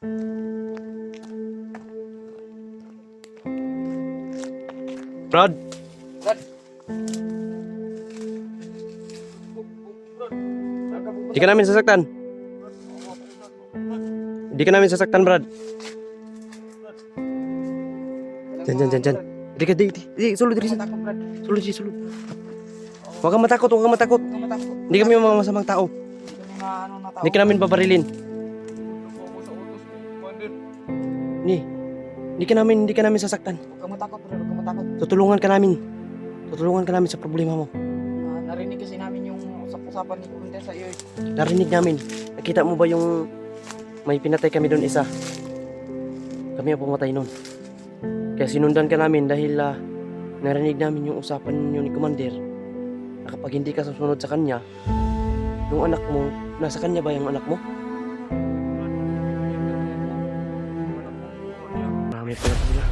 Brad, Brad. di ka namin sasaktan. Di ka namin sasaktan, Brad. Diyan. Di, sulod diri. Takot, Brad. Sulod. Huwag kang matakot. Huwag kang matakot. Hindi kami mga masamang tao. Hindi kami mga ano na tao. Hindi ka namin babarilin. Hindi ka namin sasaktan. Huwag kang matakot, Brad. Huwag kang matakot. Tutulungan ka namin sa problema mo. Narinig kasi namin yung usap-usapan ni Kunde sa iyo. Narinig namin. Nakita mo ba yung may pinatay kami doon isa? Kami ang pumatay noon. Kaya sinundan ka namin dahil narinig namin yung usapan ninyo ni Commander na kapag hindi ka susunod sa kanya, yung anak mo, nasa kanya ba yung anak mo? Marami pala sila.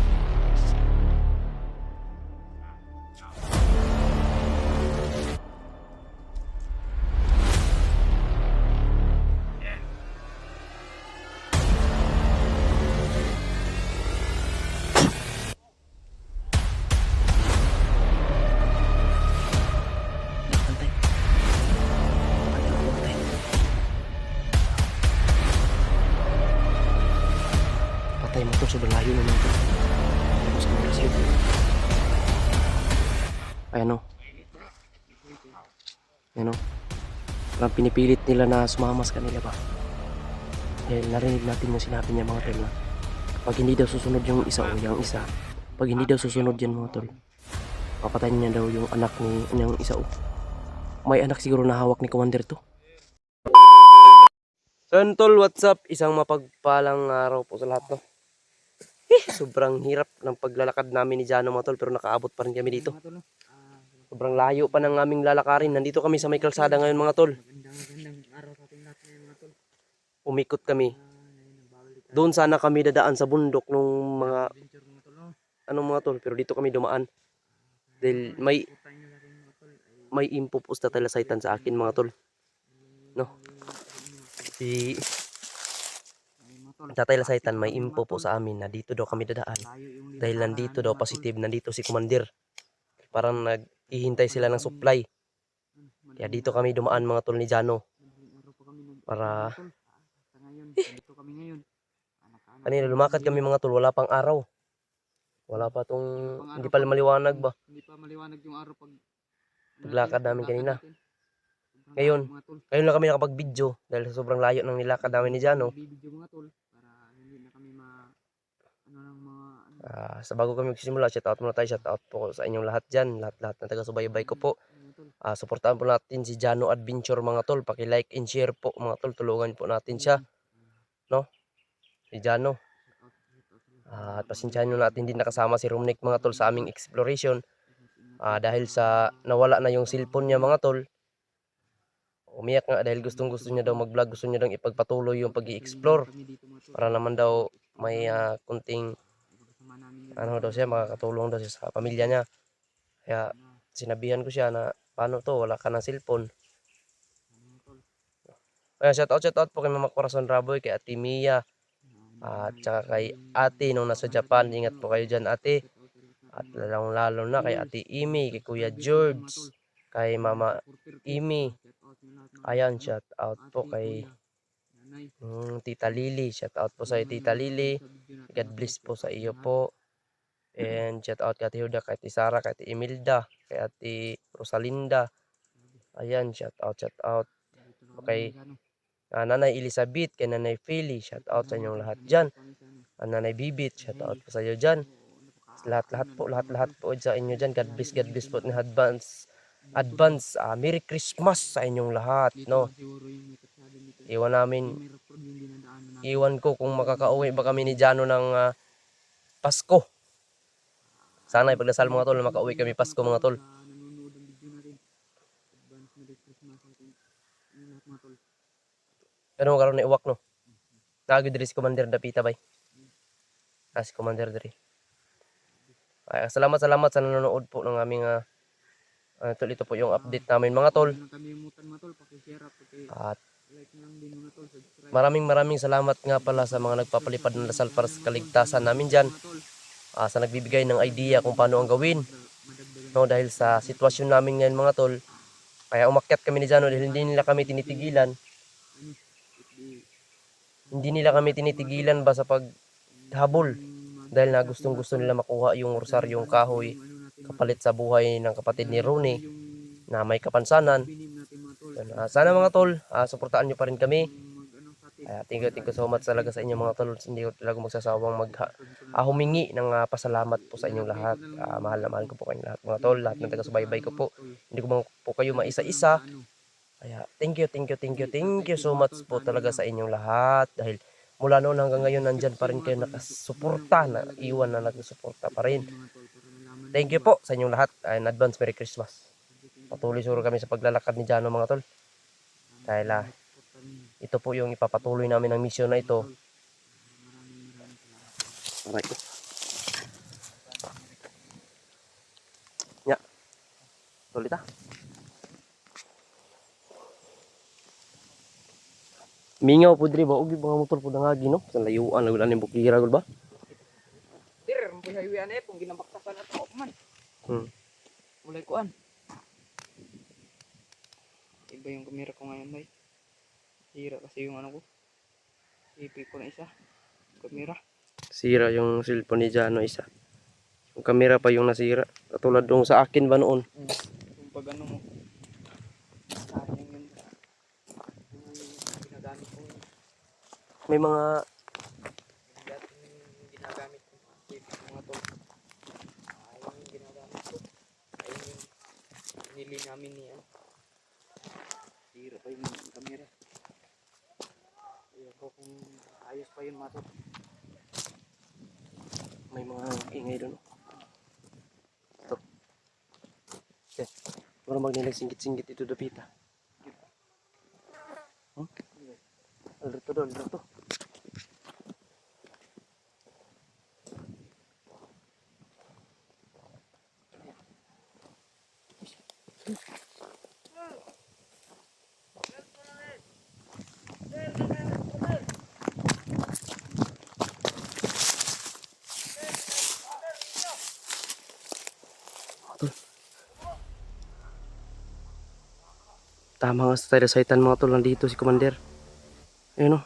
Patay mo to, sobrang layo naman to. Tapos kami kasi yun. Ayan o. Parang pinipilit nila na sumamas kanila ba. Dahil narinig natin yung sinabi niya mga tol na pag hindi daw susunod yung isa o yung isa, pag hindi daw susunod yan mga tol, papatayin niya daw yung anak ni yung isa o. May anak siguro na hawak ni Commander to. So tol, what's up? Isang mapagpalang araw po sa lahat no. Sobrang hirap ng paglalakad namin ni Jano mga tol, pero nakaabot pa rin kami dito. Sobrang layo pa ng aming lalakarin. Nandito kami sa may kalsada ngayon mga tol. Magandang araw sa ating lahat ngayon, mga tol. Umikot kami. Doon sana kami dadaan sa bundok nung mga Adventure, mga tol, no? mga tol, pero dito kami dumaan. Dahil may Putay nyo lang, mga tol. Ay, impupos na talasaitan sa akin mga tol. No? Si mga tol. Tatay Lasaitan may info po sa amin na dito daw kami dadaan. Layo yung Dahil linakaran, nandito daw mga tol. positive, nandito si Commander. Parang naghihintay sila ng supply. Kaya dito kami dumaan mga tol ni Jano. Madaling araw pa kami Para mga tol. Sa ngayon, dito kami ngayon. kanina lumakad kami mga tol, wala pang araw. Wala pa tong, hindi pa maliwanag ba. Hindi pa maliwanag yung araw pag Paglakad namin kanina. Sobrang Ngayon, layo, mga tol. ngayon lang kami nakapag-video dahil sa sobrang layo ng nilakad namin ni Jano. Video, mga tol, para hindi na kami ng mga Sa bago kami magsisimula, shoutout muna tayo. Shoutout po sa inyong lahat dyan. Lahat na taga-subaybay ko po. mga tol. Suportahan po natin si Jano Adventure mga tol. Paki-like and share po mga tol. Tulungan po natin siya. No? Si Jano. At pasensyahan nyo natin din nakasama si Romnick mga tol sa aming exploration. Dahil sa nawala na yung cellphone niya mga tol. Umiyak nga dahil gusto niya daw mag-vlog. Gusto niya daw ipagpatuloy yung pag-i-explore. Para naman daw may kunting daw siya, makakatulong daw siya sa pamilya niya. Kaya sinabihan ko siya na paano to, wala ka ng cellphone. Kaya shoutout po kay Mama Corazon Raboy, kay Ate Mia, at saka kay Ate nung nasa Japan. Ingat po kayo dyan Ate. At lalong lalo na kay Ate Imi, kay Kuya George, kay Mama Imi. Ayan, shoutout po kay Tita Lily. Shoutout po sa Tita Lily. God bless po sa iyo po. And shoutout kay Ate Huda, kay Ate Sara, kay Ate Imelda, kay Ate Rosalinda. Ayan, shoutout. Okay. Nanay Elizabeth, kay Nanay Philly, shoutout sa inyong lahat dyan. Nanay Bibit, shoutout po sa iyo dyan. Lahat po sa inyo dyan. God bless po in advance. Merry Christmas sa inyong lahat, no? Iwan ko kung makakauwi ba kami ni Jano ng Pasko. Sana ipagdasal mga tol na makauwi kami Pasko mga tol. Pero karon na iwak no. Nagi diri si Commander Dapita bay. Si Commander diri. Salamat sa nanonood po ng aming tol, ito po yung update namin mga tol. At Like na lang din mga tol, subscribe. Maraming salamat nga pala sa mga nagpapalipad ng dasal para sa kaligtasan namin dyan. Mga tol, Sa nagbibigay ng idea kung paano ang gawin. madagdagan No, dahil sa sitwasyon namin ngayon mga tol, kaya umakyat kami ni Jano dahil hindi nila kami tinitigilan. ano, di Hindi nila kami tinitigilan ba sa paghabol. Dahil na gustong gusto nila makuha yung rosaryong kahoy kapalit sa buhay ng kapatid ni Rooney na may kapansanan. binim natin mga tol. Yun, sana mga tol, suportaan nyo pa rin kami. Mag-ano sa atin. Thank you so much talaga sa inyo mga tol. Hindi ko talaga magsasawang humingi ng pasalamat po sa inyong lahat. Mahal na mahal ko po kayong lahat mga tol. Lahat ng taga-subaybay ko po. Hindi ko man po kayo maisa-isa. Kaya thank you so much po talaga sa inyong lahat. Dahil mula noon hanggang ngayon nandyan pa rin kayo nakasuporta, na iwan na nagsusuporta pa rin. Thank you po sa inyong lahat. In advance, Merry Christmas. Patuloy suro kami sa paglalakad ni Jano mga tol. Dahil ito po yung ipapatuloy namin ng mission na ito. Aray ko. Ya. Tulit Mingaw po diri ba og mga motor po dangagi no. Sa layuan wala ning bukira gud ba? Dir, mo highway ane kung ginabaktasan ato man. Mulay kuan. Iba yung kamera ko ngayon, bay. Hira kasi yung ano ko. Ipi ko na isa. Kamera. Sira yung cellphone ni Jano isa. Yung camera pa yung nasira. Katulad dong sa akin ba noon. Yung pag ano mo. Sayang yun. Yung ginagamit ko. May mga Yung ginagamit ko. Ipi ko mga tol. Ayun yung ginagamit ko. Ayun yung nili namin niya. Hira pa yung kamera. Ayun ko kung ayos pa yun mga tol. may mga ingay doon. Ito. Okay. Parang magnilag singit-singit ito dapita. Alrito do, alrito. Tama nga sa tayo mga tol, nandito si Commander. Ayun o.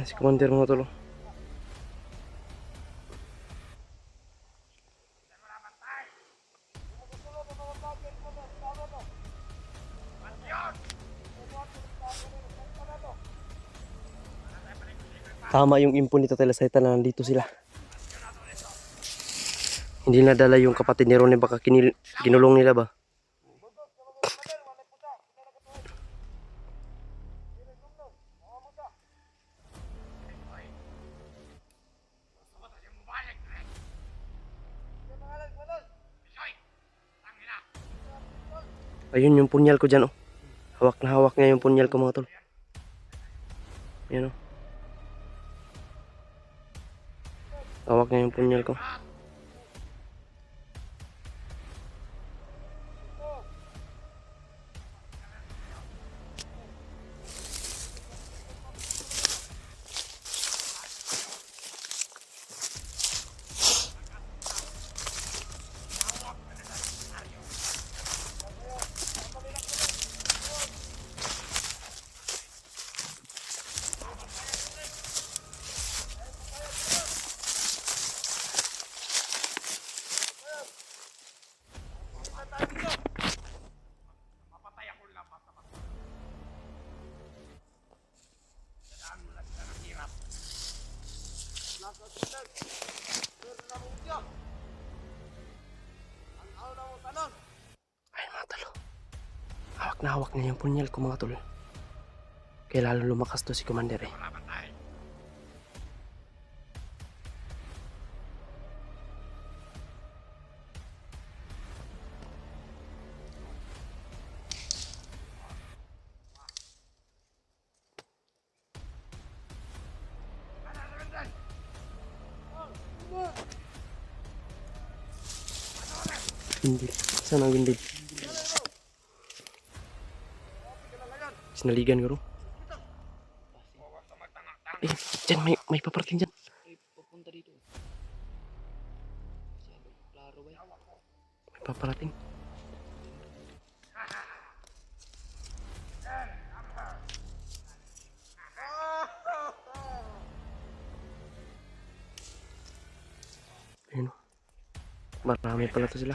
Si Commander mga tol. Tama yung impon nito Telasaitan na nandito sila. Hindi nadala yung kapatid ni Ronnie, baka kinulong nila ba? Ayun yung punyal ko dyan oh. Hawak na hawak niya yung punyal ko mga tol. Ayan oh. Hawak niya yung punyal ko. Ay mga talo. Hawak na hawak niya yung punyal ko mga tol. Kaya lalo lumakas to si Commander eh. Windil. Saan ang windil? Sinaligan ko ro. Eh, dyan, may paparating dyan. Ay, papunta dito. Masyado klaro ba? May paparating. Ayun o. Marami pala to sila.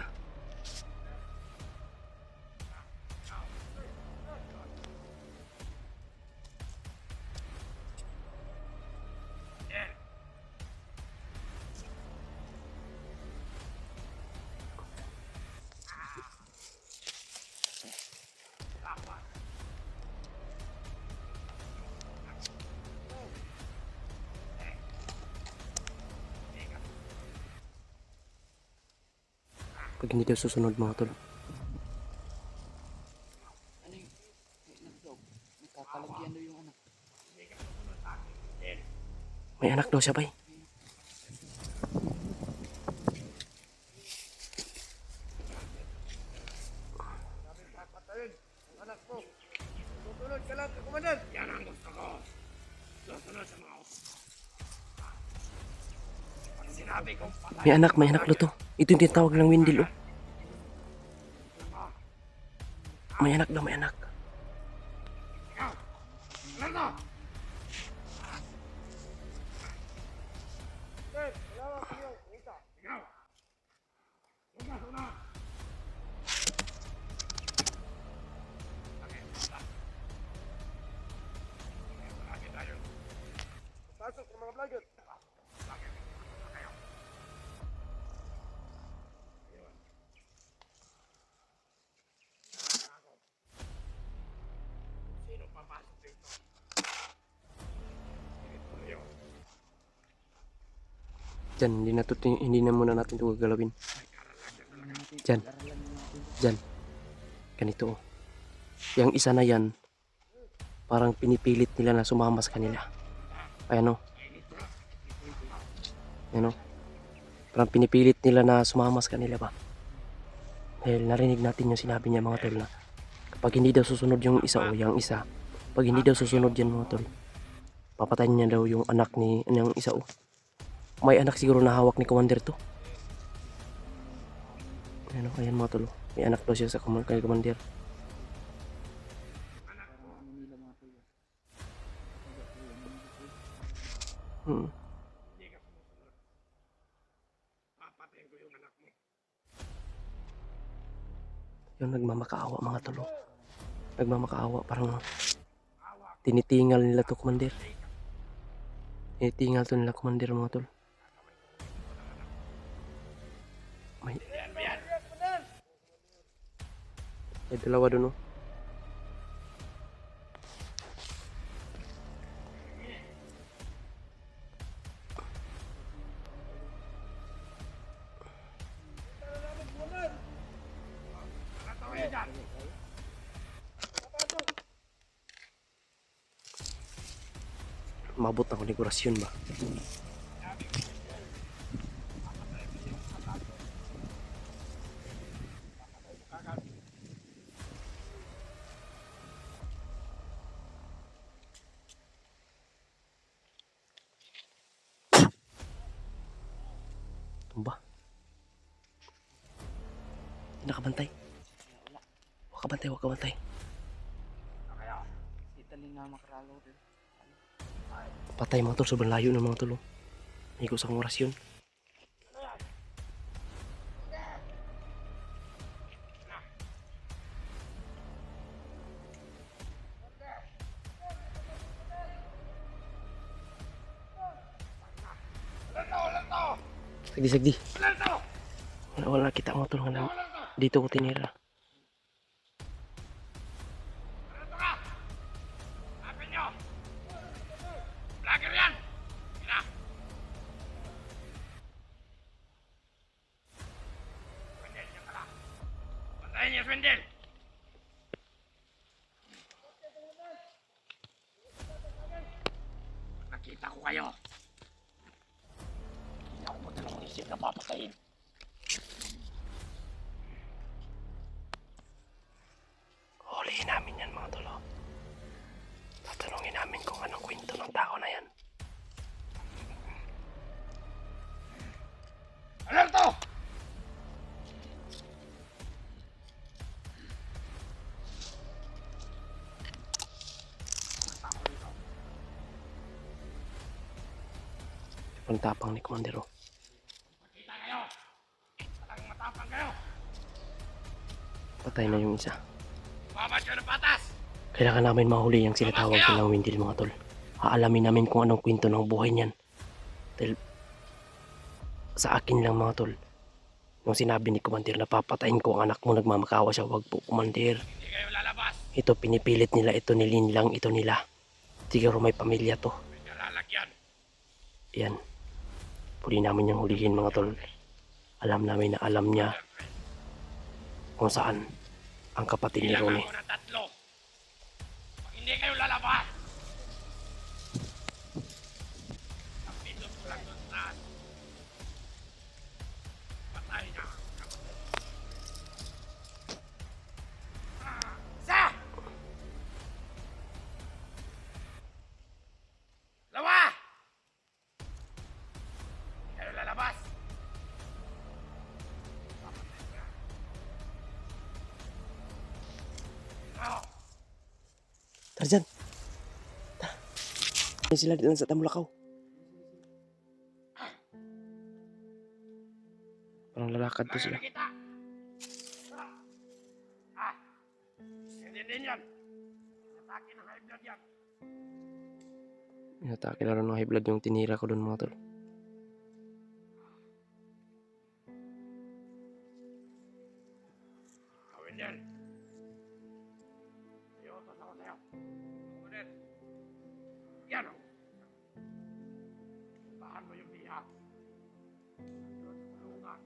Pag hindi daw susunod mga tol. Ano yun? May anak daw. Nagkakalagyan daw yung anak. May anak daw siya bay. May anak daw to. Ito yung tinatawag ng windil oh. May anak daw, may anak. Diyan, hindi na muna natin ito gagalawin. Diyan. Diyan. Ganito oh. Yung isa na yan, parang pinipilit nila na sumama sa kanila. Ayan oh. Ayan oh. Parang pinipilit nila na sumama sa kanila ba. Dahil narinig natin yung sinabi niya mga tol na kapag hindi daw susunod yung isa o yung isa, pag hindi daw susunod yan mga tol, papatayin niya daw yung anak ni yung isa o. May anak siguro na hawak ni Commander to. Ayan o, ayan mga tol. May anak daw siya sa kay Commander. Yung nagmamakaawa mga tol. Nagmamakaawa, parang tinitingal nila to Commander. Tinitingal to nila Commander mga tol. May dalawa dun oh. Mabot ako dekorasyon ba? Tumba. Hindi nakabantay. Huwag kabantay, huwag kabantay. Italing nga makaralo din. Patay mga tol, sobrang layo ng mga tol oh. May ko sa orasyon. Sagdi. Wala kita mga tol. Dito ko tinira. Swindle! Nakita ko kayo. Hindi ako madalawang isip na papatayin. anong kwento ng tao na yan. Alerto! Ang tapang ni Commander. Kita kayo! Talagang matapang kayo! Patay na yung isa. Babad kayo ng patas! Kailangan namin mahuli yung sinatawag nilang Windil, mga tol. Aalamin namin kung anong kwento ng buhay niyan. Dahil sa akin lang, mga tol, nung sinabi ni Commander na papatayin ko ang anak mo, nagmamakawa siya. Wag po, Commander. Hindi kayo lalabas! Ito pinipilit nila, ito nilinlang, ito nila. Siguro may pamilya to. May nalalagyan! Yan. Puli namin yung hulihin, mga tol. Alam namin na alam niya kung saan ang kapatid ni Bilang Ronnie. ako ng 3. Pag hindi kayo lalabas! Kapitod ko lang doon sa patay na. Isa! Dalawa! Hindi kayo lalabas! Oh! Tarzan! May sila dito sa Tamulakaw. Parang lalakad to sila. Kita! Hindi din yan! Atake ng high blood yan! Inatake lalo ng high blood yung tinira ko doon, mga tol. Gawin yan! Iyotos ako sa'yo! Kumanin! Yan o! Tahan mo yung biha! Doon sa kulungan!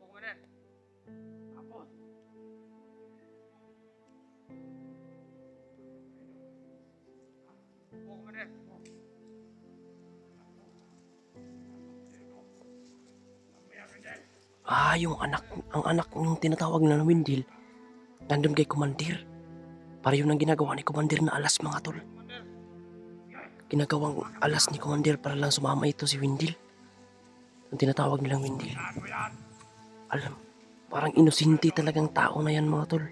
Kumanin! Tapos! Kumanin! Mamaya ka dyan! Ang anak ng tinatawag na Windil, nandun kay Commander. Para yun ang ginagawa ni Commander na alas, mga tol. Ginagawang alas ni Commander para lang sumama ito si Windil. Ang tinatawag nilang Windil. Tahan mo yan! Alam, parang inosente talagang tao na yan, mga tol.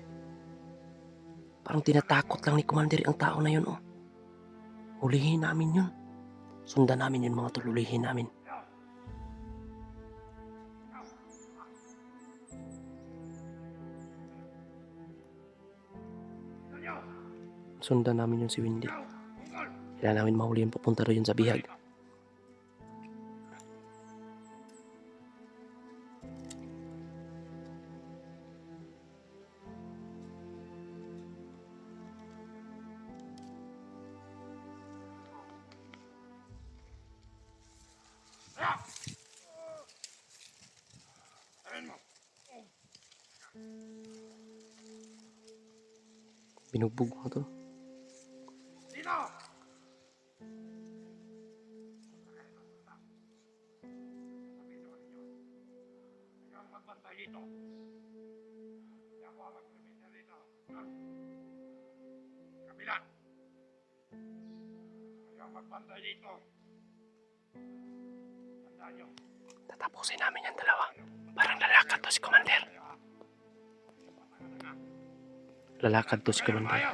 Parang tinatakot lang ni Commander ang tao na yun, oh. Hulihin namin yun. Sundan namin yun, mga tol. Hulihin namin. Sundan namin yun si Windil. Kailangan namin mahuli yung papunta rin yun sa bihag. Tahan mo! Binugbog, mga tol. Dito! Ikaw ang magbantay dito. Hindi ako ang magprimita dito. Kabila! Ikaw ang magbantay dito. Tandaan nyo. Tatapusin namin yung dalawa. Parang lalakad to si Commander. Lalakad to si Commander. Ayaw!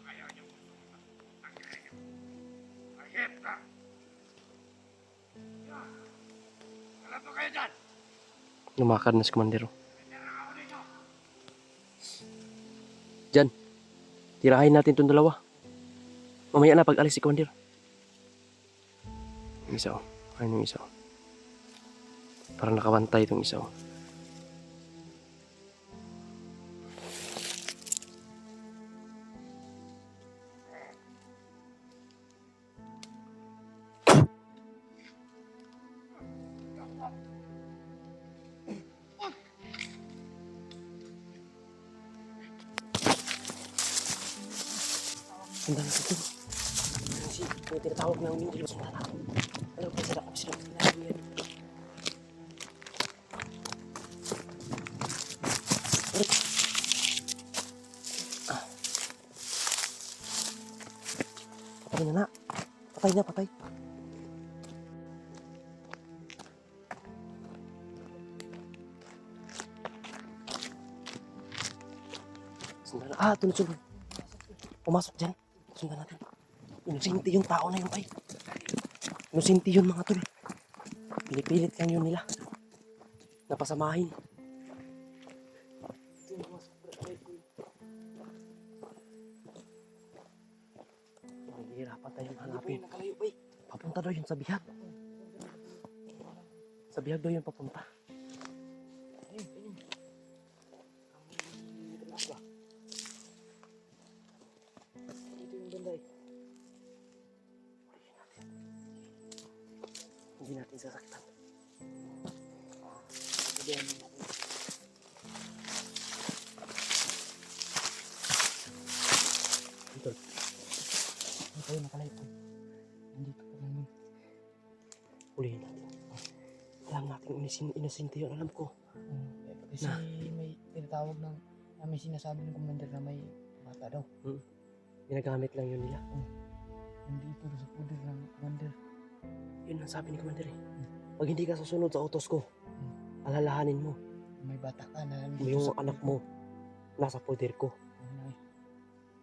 Ayaw nyo. Ahit na! Alam mo kayo dyan! Lumakad na si Commander. Meron ako dito! Diyan. Tirahin natin itong dalawa. Mamaya na pag alis si Commander. Yung isa, oh. Ayun yung isa, oh. Parang nakabantay itong isa, oh. Sundan na ito. Si yung tinatawag ng Windil. Sundan na. Alam ko sila kung sila sinabi yan. Patay na na. Patay na, patay. Sundan na. Sunod. Pumasok dyan. Sundan natin. Inusinti yung tao na yun, bay. Inusinti yun, mga tol. Pinipilit lang yun nila. Napasamahin. Mahihirapan tayong hanapin. Nakalayo bay. Papunta daw yun sa bihag. Sa bihag daw yun papunta. Ayun. Ito yung banda eh. Hindi natin sasaktan. Sabihan mo natin. Ito. Tayo nakalayo po. Nandito pa lang yun. Hulihin natin. Alam natin inusinti yun. Alam ko. Kasi may tinatawag ng may sinasabi ng commander na may bata daw. Ginagamit lang yun nila. Nandito sa puder ng commander. Yun ang sabi ni Commander eh. Pag hindi ka susunod sa utos ko, alalahanin mo. May bata ka na nandito Yung sa anak mo, nasa poder ko. Ano eh.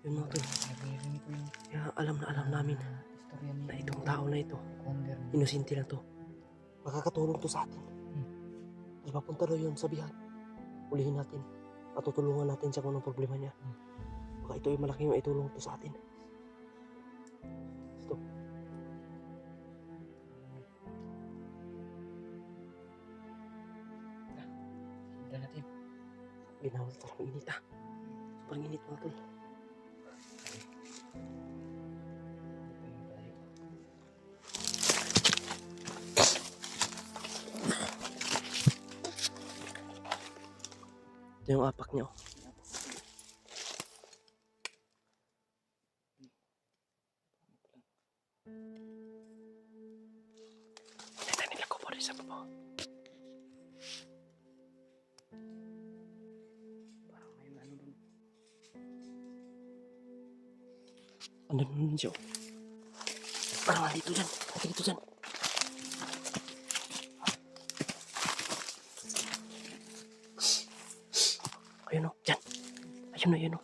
Yun mga tol. Nagrinig ko yung Kaya alam namin istorya ni na itong tao na ito, commander. inusinti lang to. Makakatulong to sa atin. Di papunta daw yun sa bihag. Ulihin natin. At tutulungan natin siya kung anong problema niya. Baka ito ay malaking maitulong to sa atin. Stop. Sundan natin. Ginawal talagang init ah. Sobrang init mga tol. Ito yung apak niya oh. Ito nila ko po rin sa baba. Parang may ano doon. Andun nun siya oh. Parang nandito dyan. Nandito dyan. Ayun oh. Dyan. Ayun oh. Ayun oh.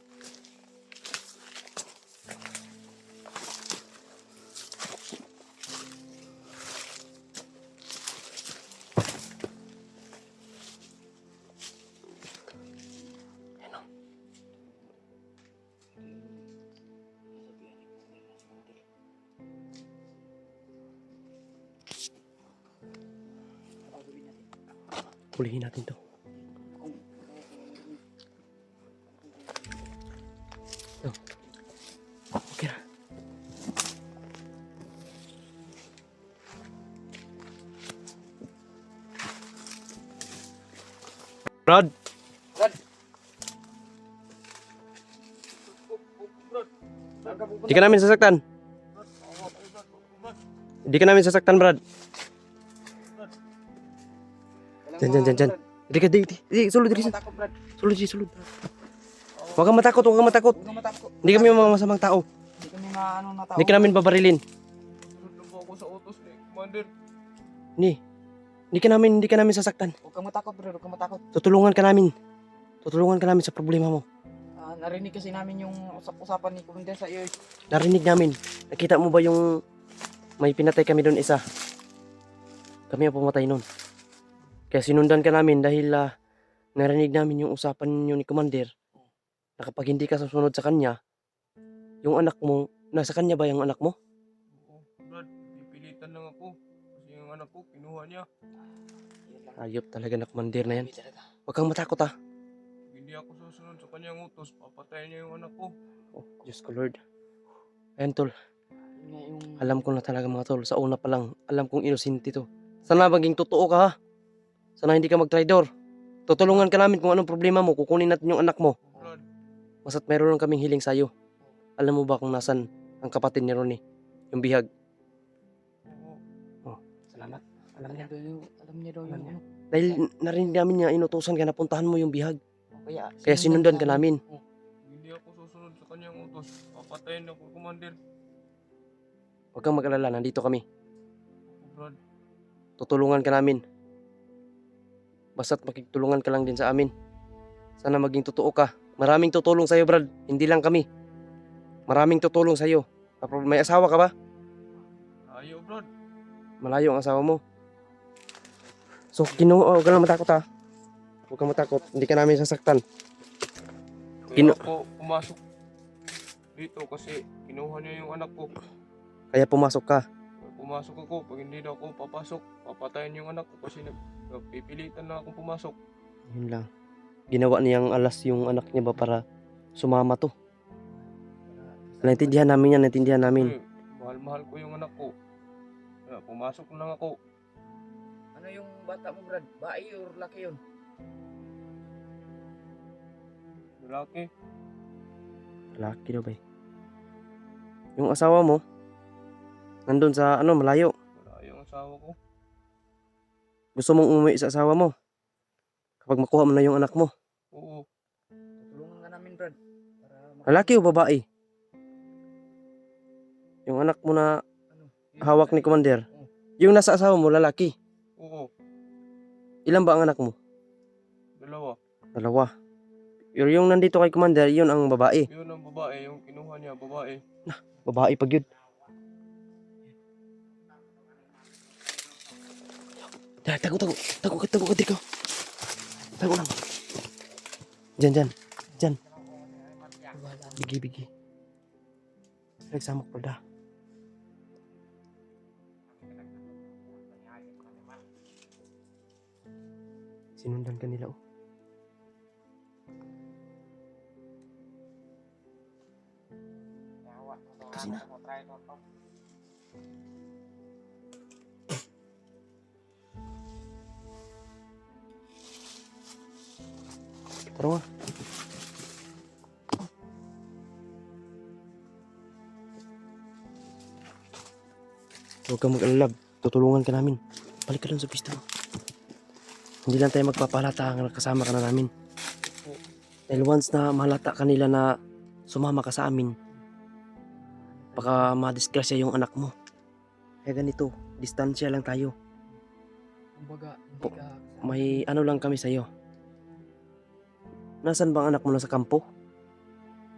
Hulihin natin to. Oh. Okay na. Brad! Brad! Di ka namin sasaktan. Di ka namin sasaktan, Brad. Dyan. Di, sulod diri. Takot Brad. Sulod. Huwag kang matakot. Huwag kang matakot. Hindi kami mga masamang tao. Hindi kami maano na tao. Hindi ka namin babarilin. Sunod po ako sa utos ni Commander. Hindi ka namin sasaktan. Huwag kang matakot Brad. Huwag kang matakot. Tutulungan ka namin sa problema mo. Narinig kasi namin yung usap-usapan ni commander sa iyo. Narinig namin. Nakita mo ba yung may pinatay kami doon isa? Kami ang pumatay noon. Kaya sinundan ka namin dahil narinig namin yung usapan niyo ni Commander na kapag hindi ka susunod sa kanya, yung anak mo, nasa kanya ba yung anak mo? Oo, Brad, pipilitan lang ako. Kasi yung anak ko, kinuha niya. Ayop talaga na Commander na yan. Hindi talaga. Huwag kang matakot ah. Pag hindi ako susunod sa kanyang utos, papatayin niya yung anak ko. Oh, Diyos ko Lord. Ayan tol, Yun nga yung alam ko na talaga mga tol. Sa una pa lang, alam kong inusinti to. Sana maging totoo ka ha. Sana hindi ka mag-traitor. Tutulungan ka namin kung anong problema mo. Kukunin natin yung anak mo. Brad, Basta't mayroon lang kaming hiling sa'yo. Alam mo ba kung nasan ang kapatid ni Ronnie? Yung bihag. oo. Salamat. Alam niya. alam niya daw yung ano. Dahil narinig namin niya, inutusan ka na puntahan mo yung bihag. Kaya Sinundan ka namin. Pag hindi ako susunod sa kanyang utos, papatayin ako, Commander. Huwag kang mag-alala, nandito kami. Opo, Brad. Tutulungan ka namin. Basta't makikitulungan ka lang din sa amin. Sana maging totoo ka. Maraming tutulong sa'yo, Brad. Hindi lang kami. Maraming tutulong sa'yo. May asawa ka ba? Ayaw, Brad. Malayo ang asawa mo. So, huwag ka lang matakot ha. Huwag kang matakot. Hindi ka namin sasaktan. Kaya ako pumasok dito kasi kinuha niya yung anak ko. Kaya pumasok ka. Pumasok ako, pag hindi na ako papasok, papatayin yung anak ko kasi pipilitan na akong pumasok. Yun lang. Ginawa niyang alas yung anak niya ba para sumama to. Naintindihan namin yan, naintindihan namin. Kasi mahal-mahal ko yung anak ko. Kaya pumasok lang ako. Ano yung bata mo, Brad? Bae or laki yun? Lalaki. Laki daw ba eh. Yung asawa mo, nandun sa malayo. Wala yung asawa ko. Gusto mong umuwi sa asawa mo. Kapag makuha mo na yung anak mo. Oo. Tulungan ka namin, Brad. Para Lalaki o babae? Yung anak mo na hawak ni Commander. Yung nasa asawa mo, lalaki. Oo. Ilan ba ang anak mo? Dalawa. Dalawa. Pero yung nandito kay Commander, yun ang babae. Yun ang babae, yung kinuha niya, babae. Babae pag yun. Tago ka dito. Tago lang. Diyan. Bigi. Nagsamok pa da. Sinundan ka nila oh. Kasi na. Tara nga. Huwag kang mag-alala. Tutulungan ka namin. Balik ka lang sa pista mo. Hindi lang tayo magpapalata hanggang kasama ka na namin. Dahil once na mahalata ka nila na sumama ka sa amin, baka madisgrasya yung anak mo. Kaya ganito, distansya lang tayo. kumbaga, hindi ka... May ano lang kami sa'yo. Nasaan bang anak mo? Nasa kampo?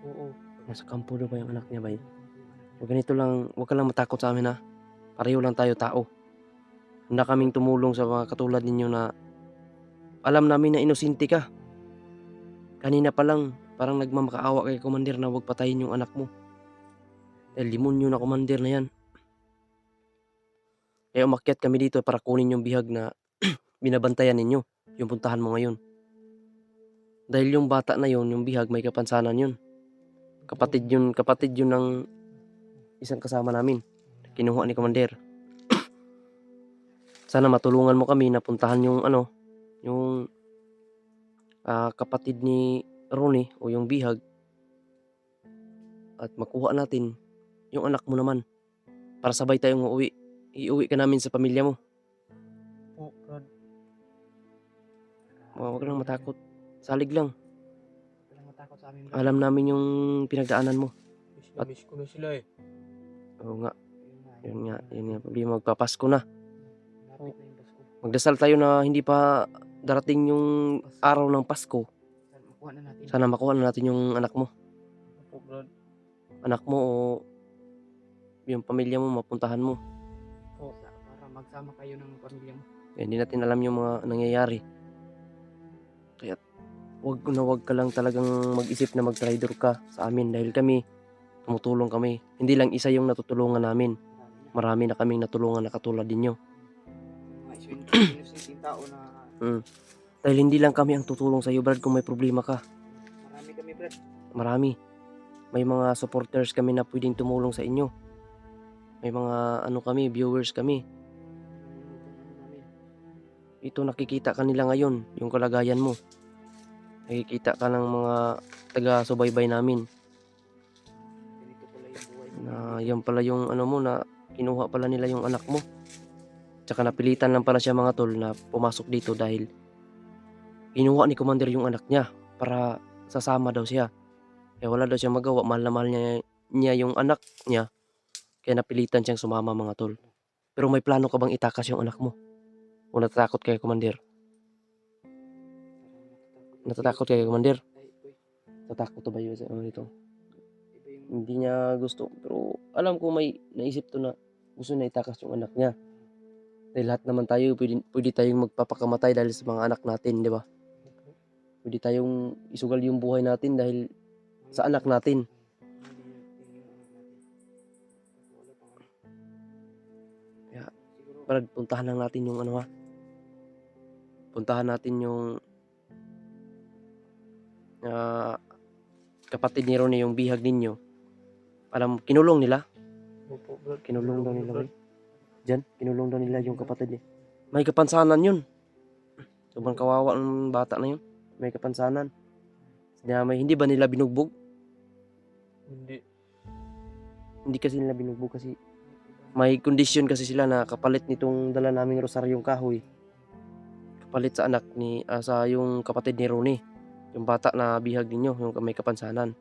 Oo. Nasa kampo daw ba yung anak niya, bay? O ganito lang, huwag ka lang matakot sa amin ha. Pareho lang tayo tao. Handa kaming tumulong sa mga katulad ninyo na alam namin na inosente ka. Kanina pa lang, parang nagmamakaawa kay Commander na huwag patayin yung anak mo. Dahil demonyo na Commander na yan. Kaya umakyat kami dito para kunin yung bihag na binabantayan ninyo. Yung puntahan mo ngayon. Dahil yung bata na yun, yung bihag, may kapansanan yun. Kapatid yun ng isang kasama namin. Kinuha ni Commander. Sana matulungan mo kami na puntahan yung yung kapatid ni Ronnie o yung bihag at makuha natin yung anak mo naman para sabay tayong uuwi. Iuwi ka namin sa pamilya mo. Oo, Brad. Huwag lang matakot. Salig lang. Huwag ka lang matakot sa amin, Brad. Alam namin yung pinagdaanan mo. Miss ko na sila eh. Oo nga. Yun nga, Yun nga. Problema, magpapasko na. Lapit na yung Pasko. Magdasal tayo na hindi pa darating yung araw ng Pasko. Sana makuha na natin. Sana makuha na natin yung anak mo. Oo, Brad. Anak mo o yung pamilya mo, mapuntahan mo. Para magsama kayo ng pamilya mo. Eh, hindi natin alam yung mga nangyayari. Kaya wag ka lang talagang mag-isip na mag-traitor ka sa amin dahil kami, tumutulong kami. Hindi lang isa yung natutulungan namin. Marami na kaming natulungan na katulad ninyo. Mga inusinting tao na Dahil hindi lang kami ang tutulong sa iyo, Brad, kung may problema ka. marami kami, Brad. Marami. May mga supporters kami na pwedeng tumulong sa inyo. May mga kami, viewers kami. Ito nakikita ka nila ngayon, yung kalagayan mo. Nakikita ka ng mga taga-subaybay namin Ganito pala yung buhay mo. na yan pala yung mo na kinuha pala nila yung anak mo. Tsaka napilitan lang pala siya mga tol na pumasok dito dahil kinuha ni Commander yung anak niya para sasama daw siya. Kaya wala daw siya magawa, mahal na mahal niya yung anak niya. Kaya napilitan siyang sumama mga tol. Pero may plano ka bang itakas yung anak mo? O natatakot kayo, Commander? Natatakot kayo, Commander? Ay, boy. Natatakot ba yun sa ano dito? Iba yung Hindi niya gusto. Pero alam ko may naisip to na gusto na itakas yung anak niya. Dahil lahat naman tayo, pwede tayong magpapakamatay dahil sa mga anak natin, di ba? Pwede tayong isugal yung buhay natin dahil sa anak natin. hindi yung anak natin. Kasi wala pang ano. Kaya, Siguro, Brad, puntahan lang natin yung ano ha. Puntahan natin yung kapatid ni Ronnie, yung bihag ninyo. Alam, kinulong nila. Opo, Brad. Kinulong daw nila, Brad. boy. Diyan, kinulong daw nila yung kapatid niya. May kapansanan yun. Sobrang kawawa ng bata na yun. May kapansanan. Hindi ba nila binugbog? Hindi. Hindi kasi nila binugbog kasi may kondisyon kasi sila na kapalit nitong dala naming rosaryong kahoy. Kapalit sa anak ni sa yung kapatid ni Ronnie. Yung bata na bihag ninyo, yung may kapansanan.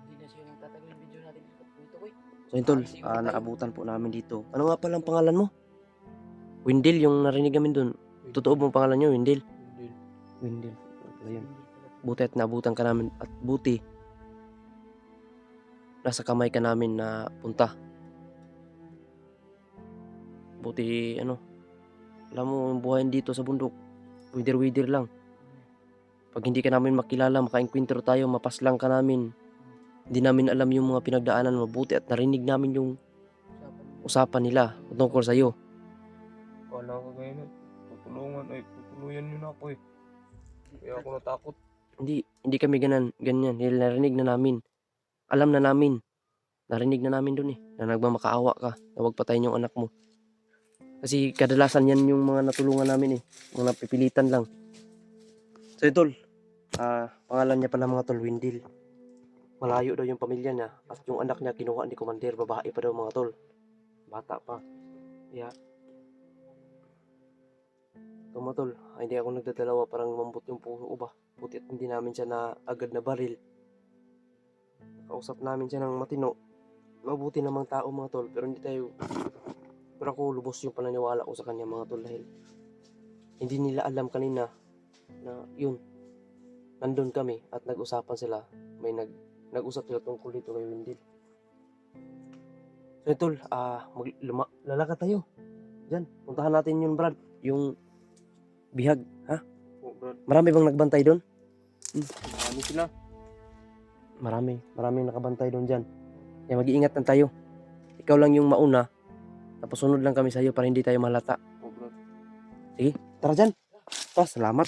hindi na siya magtatagal yung video natin dito, boy. So yun tol, naabutan po namin dito. Ano nga palang pangalan mo? Windel, yung narinig namin dun. Totoo bang pangalan nyo, Windel? Hindi. Windel. Ayun. Buti at naabutan ka namin at buti nasa kamay ka namin na punta. Buti alam mo yung buhay dito sa bundok, wider-wider lang. Pag hindi ka namin makilala, maka-enkwentro tayo, mapaslang ka namin. Hindi namin alam yung mga pinagdaanan mo. Buti at narinig namin yung usapan nila tungkol sa'yo. Kala ko ngayon, tutulungan nyo na ako eh. Kaya ako natakot. Hindi kami ganyan. Dahil narinig na namin. Alam na namin. Narinig na namin dun na nagmamakaawa ka. Na huwag patayin yung anak mo. Kasi kadalasan yan yung mga natulungan namin Mga napipilitan lang. So tol, pangalan niya pala mga tol, Windil. Malayo daw yung pamilya niya. At yung anak niya kinuha ni Commander. Babae pa daw mga tol. Bata pa. Kaya ito mga tol, hindi ako nagdadalawa, parang lumambot yung puso ko ba. Buti at hindi namin siya na agad na baril. Kausap namin siya ng matino. Mabuti namang tao mga tol, pero hindi tayo. Pero ako lubos yung pananiwala ko sa kanya mga tol dahil hindi nila alam kanina na yun. Nandun kami at nag-usapan sila. May nag-usap sila tungkol dito kay Windil. So tol, lalakad tayo. Diyan, puntahan natin yun Brad. Yung bihag, ha? Oh, Brad. Marami bang nagbantay doon? Marami sila. Maraming nakabantay doon dyan. Kaya mag-iingat lang tayo. Ikaw lang yung mauna. Tapos sunod lang kami sa iyo para hindi tayo malata. Oh, Brad. Sige, tara dyan. Salamat.